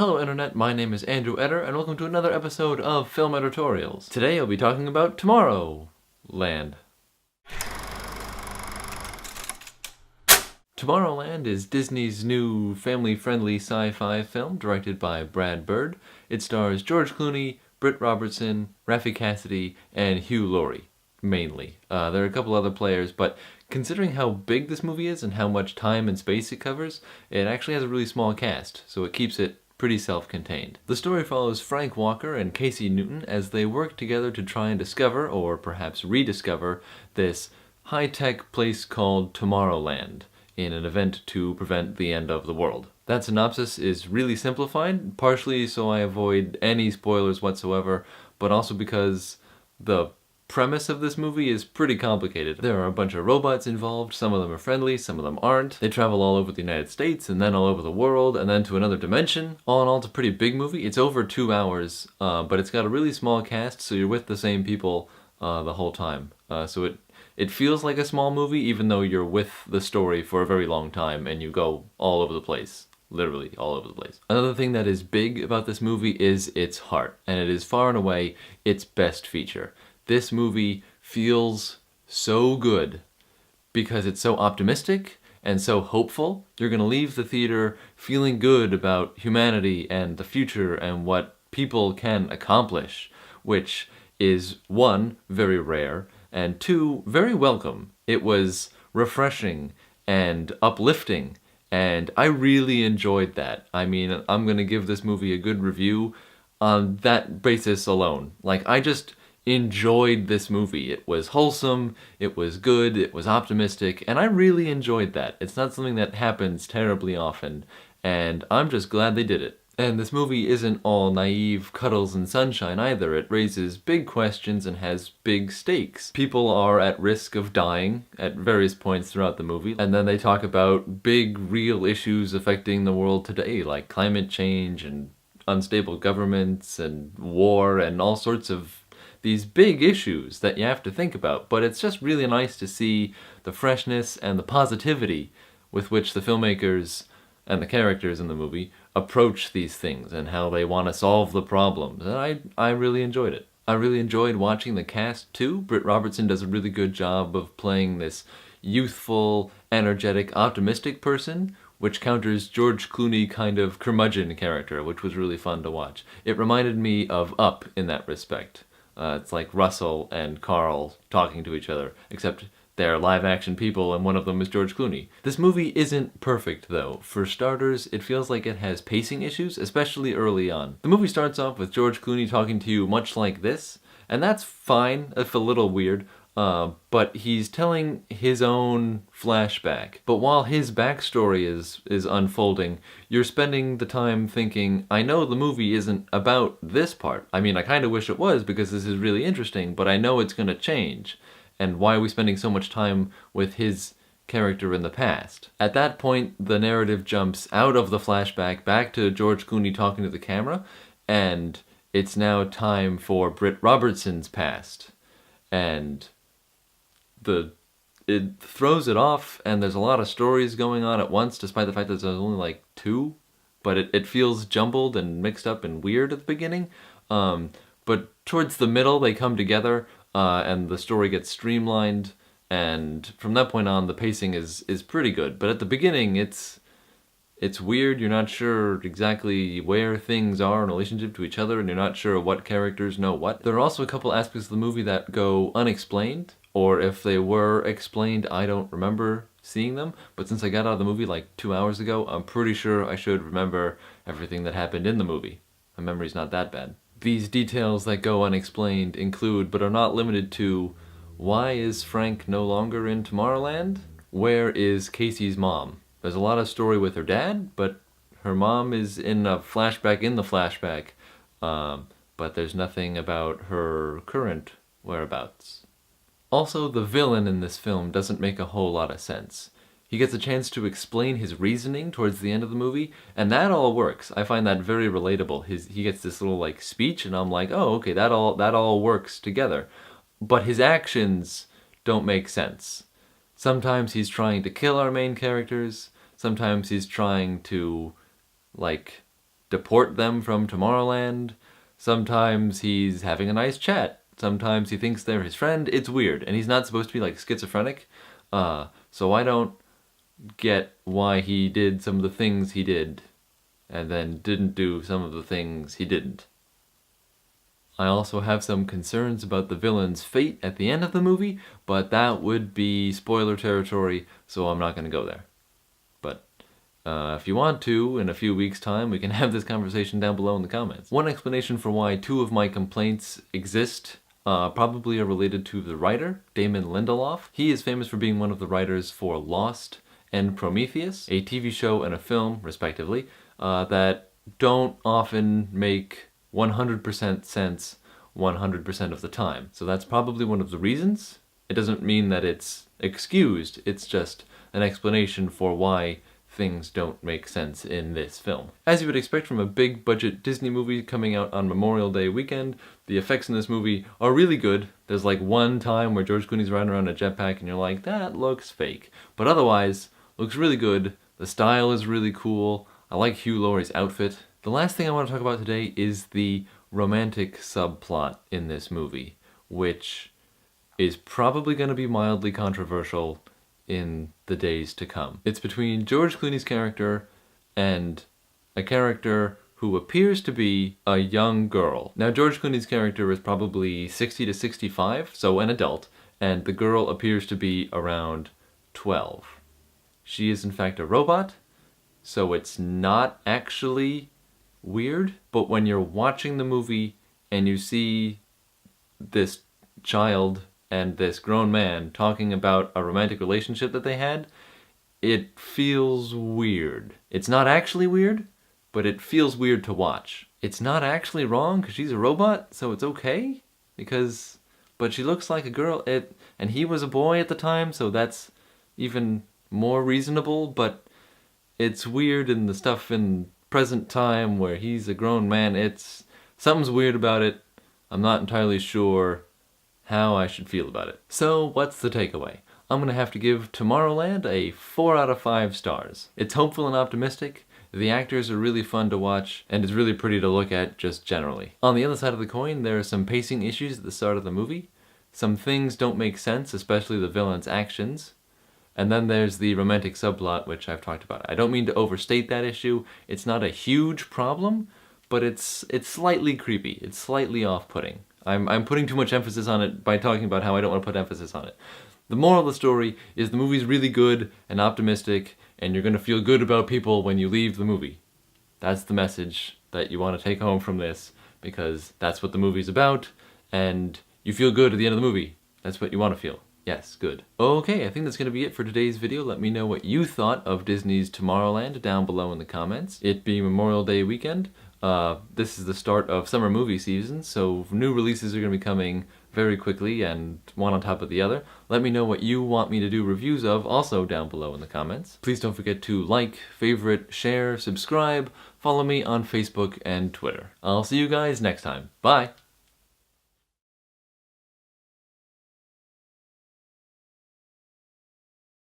Hello Internet, my name is Andrew Eder, and welcome to another episode of Film Editorials. Today I'll be talking about Tomorrowland. Tomorrowland is Disney's new family-friendly sci-fi film directed by Brad Bird. It stars George Clooney, Britt Robertson, Raffi Cassidy, and Hugh Laurie, mainly. There are a couple other players, but considering how big this movie is and how much time and space it covers, it actually has a really small cast, so it keeps it pretty self-contained. The story follows Frank Walker and Casey Newton as they work together to try and discover, or perhaps rediscover, this high-tech place called Tomorrowland in an event to prevent the end of the world. That synopsis is really simplified, partially so I avoid any spoilers whatsoever, but also because the premise of this movie is pretty complicated. There are a bunch of robots involved, some of them are friendly, some of them aren't. They travel all over the United States, and then all over the world, and then to another dimension. All in all, it's a pretty big movie. It's over 2 hours, but it's got a really small cast, so you're with the same people the whole time. So it feels like a small movie, even though you're with the story for a very long time, and you go all over the place. Literally all over the place. Another thing that is big about this movie is its heart, and it is far and away its best feature. This movie feels so good because it's so optimistic and so hopeful. You're going to leave the theater feeling good about humanity and the future and what people can accomplish, which is, one, very rare, and two, very welcome. It was refreshing and uplifting, and I really enjoyed that. I mean, I'm going to give this movie a good review on that basis alone. Like, I just enjoyed this movie. It was wholesome, it was good, it was optimistic, and I really enjoyed that. It's not something that happens terribly often, and I'm just glad they did it. And this movie isn't all naive cuddles and sunshine either. It raises big questions and has big stakes. People are at risk of dying at various points throughout the movie, and then they talk about big, real issues affecting the world today, like climate change and unstable governments and war and all sorts of these big issues that you have to think about. But it's just really nice to see the freshness and the positivity with which the filmmakers and the characters in the movie approach these things and how they want to solve the problems. And I really enjoyed it. I really enjoyed watching the cast too. Britt Robertson does a really good job of playing this youthful, energetic, optimistic person, which counters George Clooney kind of curmudgeon character, which was really fun to watch. It reminded me of Up in that respect. It's like Russell and Carl talking to each other, except they're live-action people and one of them is George Clooney. This movie isn't perfect, though. For starters, it feels like it has pacing issues, especially early on. The movie starts off with George Clooney talking to you much like this, and that's fine, if a little weird, but he's telling his own flashback. But while his backstory is unfolding, you're spending the time thinking, I know the movie isn't about this part. I mean, I kind of wish it was because this is really interesting, but I know it's going to change. And why are we spending so much time with his character in the past? At that point, the narrative jumps out of the flashback back to George Clooney talking to the camera, and it's now time for Britt Robertson's past. And it throws it off, and there's a lot of stories going on at once, despite the fact that there's only like 2, but it feels jumbled and mixed up and weird at the beginning. But towards the middle, they come together, and the story gets streamlined, and from that point on, the pacing is pretty good. But at the beginning, it's weird. You're not sure exactly where things are in relationship to each other, and you're not sure what characters know what. There are also a couple aspects of the movie that go unexplained, or if they were explained, I don't remember seeing them. But since I got out of the movie like 2 hours ago, I'm pretty sure I should remember everything that happened in the movie. My memory's not that bad. These details that go unexplained include, but are not limited to, why is Frank no longer in Tomorrowland? Where is Casey's mom? There's a lot of story with her dad, but her mom is in a flashback in the flashback, but there's nothing about her current whereabouts. Also, the villain in this film doesn't make a whole lot of sense. He gets a chance to explain his reasoning towards the end of the movie, and that all works. I find that very relatable. He gets this little like speech, and I'm like, oh, okay, that all works together. But his actions don't make sense. Sometimes he's trying to kill our main characters. Sometimes he's trying to, like, deport them from Tomorrowland. Sometimes he's having a nice chat. Sometimes he thinks they're his friend. It's weird, and he's not supposed to be like schizophrenic. So I don't get why he did some of the things he did, and then didn't do some of the things he didn't. I also have some concerns about the villain's fate at the end of the movie, but that would be spoiler territory, so I'm not going to go there. But if you want to, in a few weeks' time, we can have this conversation down below in the comments. One explanation for why two of my complaints exist probably are related to the writer, Damon Lindelof. He is famous for being one of the writers for Lost and Prometheus, a TV show and a film, respectively, that don't often make 100% sense 100% of the time. So that's probably one of the reasons. It doesn't mean that it's excused, it's just an explanation for why things don't make sense in this film. As you would expect from a big budget Disney movie coming out on Memorial Day weekend, the effects in this movie are really good. There's like one time where George Clooney's riding around a jetpack and you're like, that looks fake. But otherwise, looks really good. The style is really cool. I like Hugh Laurie's outfit. The last thing I want to talk about today is the romantic subplot in this movie, which is probably going to be mildly controversial in the days to come. It's between George Clooney's character and a character who appears to be a young girl. Now, George Clooney's character is probably 60 to 65, so an adult, and the girl appears to be around 12. She is in fact a robot, so it's not actually weird, but when you're watching the movie and you see this child and this grown man talking about a romantic relationship that they had, it feels weird. It's not actually weird, but it feels weird to watch. It's not actually wrong because she's a robot, so it's okay, but she looks like a girl, and he was a boy at the time, so that's even more reasonable, but it's weird in the stuff in present time where he's a grown man. Something's weird about it. I'm not entirely sure how I should feel about it. So what's the takeaway? I'm gonna have to give Tomorrowland a 4 out of 5 stars. It's hopeful and optimistic, the actors are really fun to watch, and it's really pretty to look at just generally. On the other side of the coin, there are some pacing issues at the start of the movie. Some things don't make sense, especially the villain's actions. And then there's the romantic subplot, which I've talked about. I don't mean to overstate that issue. It's not a huge problem, but it's slightly creepy. It's slightly off-putting. I'm putting too much emphasis on it by talking about how I don't want to put emphasis on it. The moral of the story is the movie's really good and optimistic, and you're going to feel good about people when you leave the movie. That's the message that you want to take home from this, because that's what the movie's about, and you feel good at the end of the movie. That's what you want to feel. Yes, good. Okay, I think that's going to be it for today's video. Let me know what you thought of Disney's Tomorrowland down below in the comments. It being Memorial Day weekend, this is the start of summer movie season, so new releases are going to be coming very quickly and one on top of the other. Let me know what you want me to do reviews of also down below in the comments. Please don't forget to like, favorite, share, subscribe, follow me on Facebook and Twitter. I'll see you guys next time. Bye!